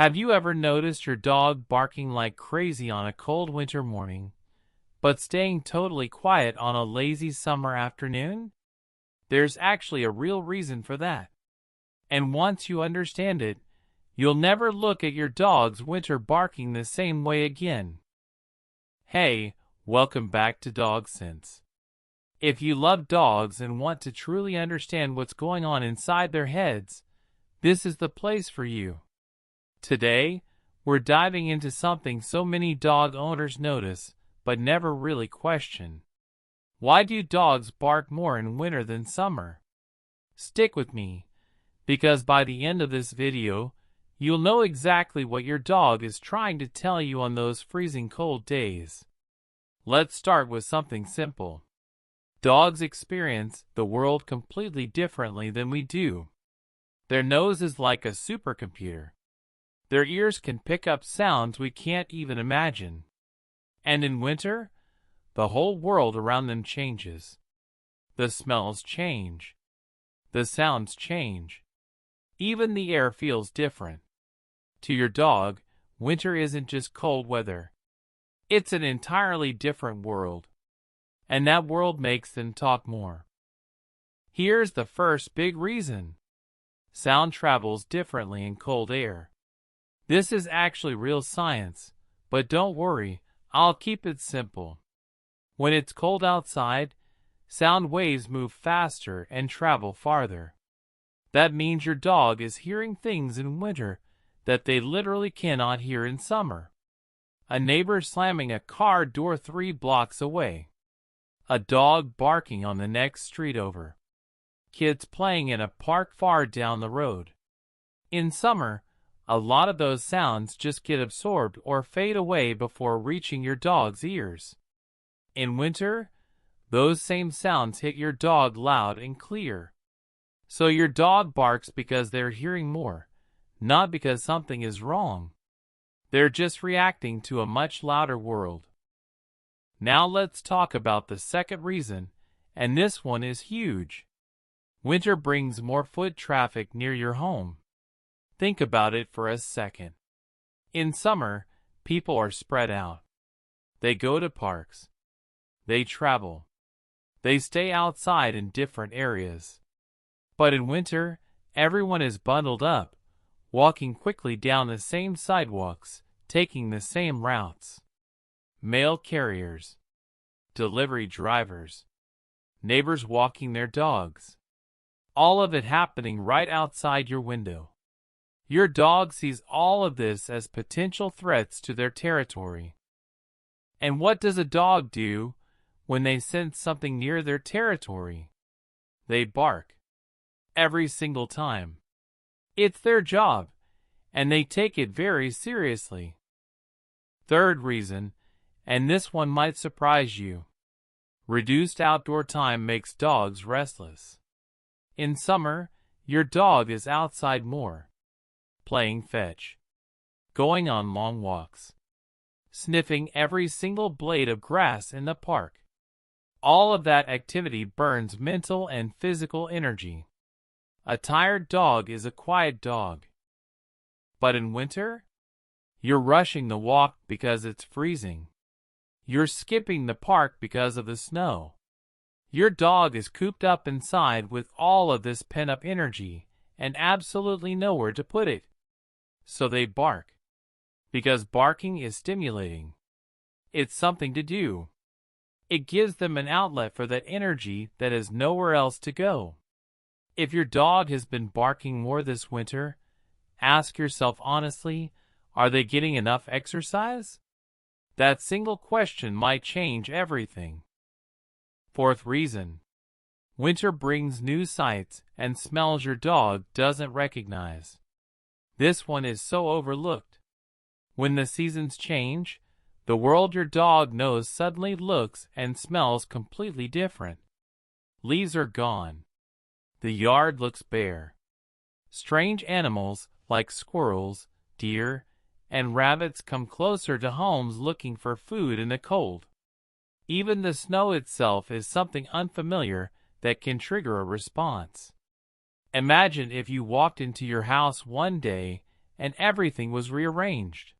Have you ever noticed your dog barking like crazy on a cold winter morning, but staying totally quiet on a lazy summer afternoon? There's actually a real reason for that. And once you understand it, you'll never look at your dog's winter barking the same way again. Hey, welcome back to Dog Sense. If you love dogs and want to truly understand what's going on inside their heads, this is the place for you. Today, we're diving into something so many dog owners notice, but never really question. Why do dogs bark more in winter than summer? Stick with me, because by the end of this video, you'll know exactly what your dog is trying to tell you on those freezing cold days. Let's start with something simple. Dogs experience the world completely differently than we do. Their nose is like a supercomputer. Their ears can pick up sounds we can't even imagine. And in winter, the whole world around them changes. The smells change. The sounds change. Even the air feels different. To your dog, winter isn't just cold weather. It's an entirely different world. And that world makes them talk more. Here's the first big reason. Sound travels differently in cold air. This is actually real science, but don't worry, I'll keep it simple. When it's cold outside, sound waves move faster and travel farther. That means your dog is hearing things in winter that they literally cannot hear in summer. A neighbor slamming a car door 3 blocks away. A dog barking on the next street over. Kids playing in a park far down the road. In summer, a lot of those sounds just get absorbed or fade away before reaching your dog's ears. In winter, those same sounds hit your dog loud and clear. So your dog barks because they're hearing more, not because something is wrong. They're just reacting to a much louder world. Now let's talk about the second reason, and this one is huge. Winter brings more foot traffic near your home. Think about it for a second. In summer, people are spread out. They go to parks. They travel. They stay outside in different areas. But in winter, everyone is bundled up, walking quickly down the same sidewalks, taking the same routes. Mail carriers, delivery drivers, neighbors walking their dogs. All of it happening right outside your window. Your dog sees all of this as potential threats to their territory. And what does a dog do when they sense something near their territory? They bark. Every single time. It's their job, and they take it very seriously. Third reason, and this one might surprise you. Reduced outdoor time makes dogs restless. In summer, your dog is outside more. Playing fetch, going on long walks, sniffing every single blade of grass in the park. All of that activity burns mental and physical energy. A tired dog is a quiet dog. But in winter, you're rushing the walk because it's freezing. You're skipping the park because of the snow. Your dog is cooped up inside with all of this pent-up energy and absolutely nowhere to put it. So they bark. Because barking is stimulating. It's something to do. It gives them an outlet for that energy that has nowhere else to go. If your dog has been barking more this winter, ask yourself honestly, are they getting enough exercise? That single question might change everything. Fourth reason. Winter brings new sights and smells your dog doesn't recognize. This one is so overlooked. When the seasons change, the world your dog knows suddenly looks and smells completely different. Leaves are gone. The yard looks bare. Strange animals like squirrels, deer, and rabbits come closer to homes looking for food in the cold. Even the snow itself is something unfamiliar that can trigger a response. Imagine if you walked into your house one day and everything was rearranged.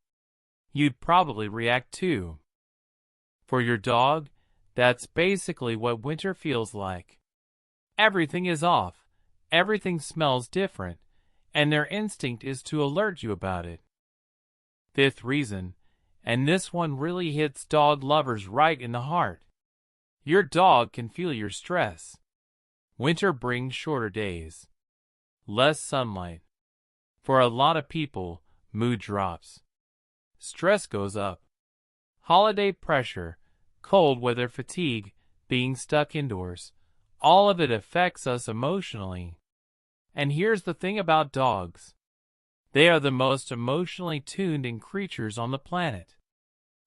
You'd probably react too. For your dog, that's basically what winter feels like. Everything is off, everything smells different, and their instinct is to alert you about it. Fifth reason, and this one really hits dog lovers right in the heart. Your dog can feel your stress. Winter brings shorter days, less sunlight. For a lot of people, mood drops. Stress goes up. Holiday pressure, cold weather fatigue, being stuck indoors, all of it affects us emotionally. And here's the thing about dogs. They are the most emotionally tuned creatures on the planet.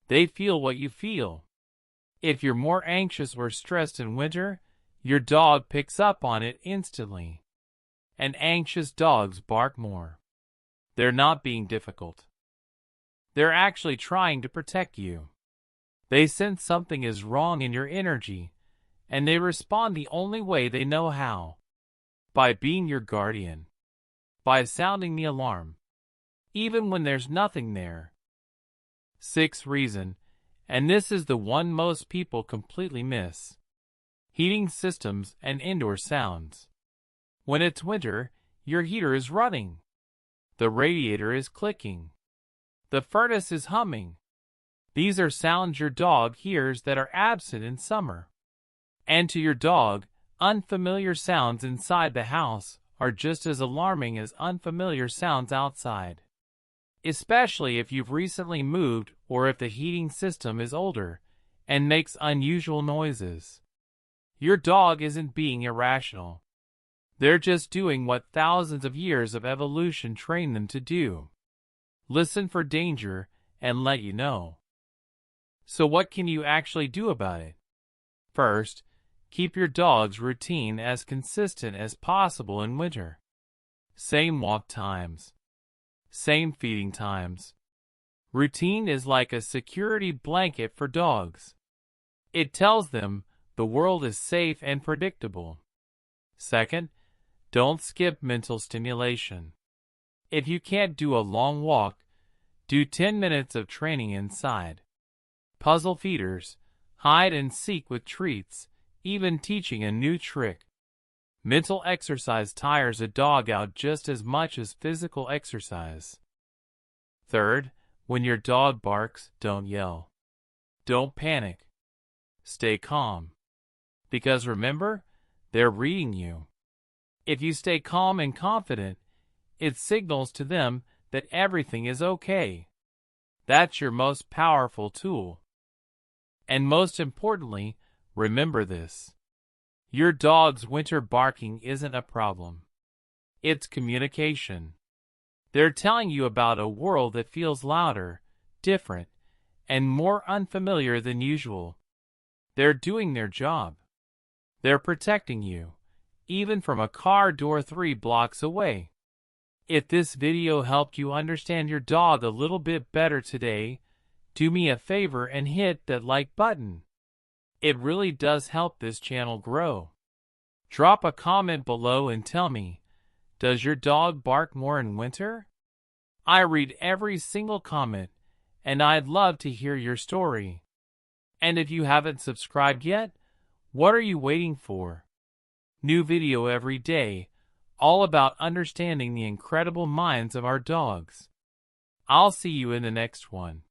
They feel what you feel. If you're more anxious or stressed in winter, your dog picks up on it instantly. And anxious dogs bark more. They're not being difficult. They're actually trying to protect you. They sense something is wrong in your energy, and they respond the only way they know how. By being your guardian. By sounding the alarm. Even when there's nothing there. Sixth reason, and this is the one most people completely miss. Heating systems and indoor sounds. When it's winter, your heater is running. The radiator is clicking. The furnace is humming. These are sounds your dog hears that are absent in summer. And to your dog, unfamiliar sounds inside the house are just as alarming as unfamiliar sounds outside. Especially if you've recently moved or if the heating system is older and makes unusual noises. Your dog isn't being irrational. They're just doing what thousands of years of evolution trained them to do. Listen for danger and let you know. So what can you actually do about it? First, keep your dog's routine as consistent as possible in winter. Same walk times. Same feeding times. Routine is like a security blanket for dogs. It tells them the world is safe and predictable. Second, don't skip mental stimulation. If you can't do a long walk, do 10 minutes of training inside. Puzzle feeders, hide and seek with treats, even teaching a new trick. Mental exercise tires a dog out just as much as physical exercise. Third, when your dog barks, don't yell. Don't panic. Stay calm. Because remember, they're reading you. If you stay calm and confident, it signals to them that everything is okay. That's your most powerful tool. And most importantly, remember this. Your dog's winter barking isn't a problem. It's communication. They're telling you about a world that feels louder, different, and more unfamiliar than usual. They're doing their job. They're protecting you, even from a car door 3 blocks away. If this video helped you understand your dog a little bit better today, do me a favor and hit that like button. It really does help this channel grow. Drop a comment below and tell me, does your dog bark more in winter? I read every single comment, and I'd love to hear your story. And if you haven't subscribed yet, what are you waiting for? New video every day, all about understanding the incredible minds of our dogs. I'll see you in the next one.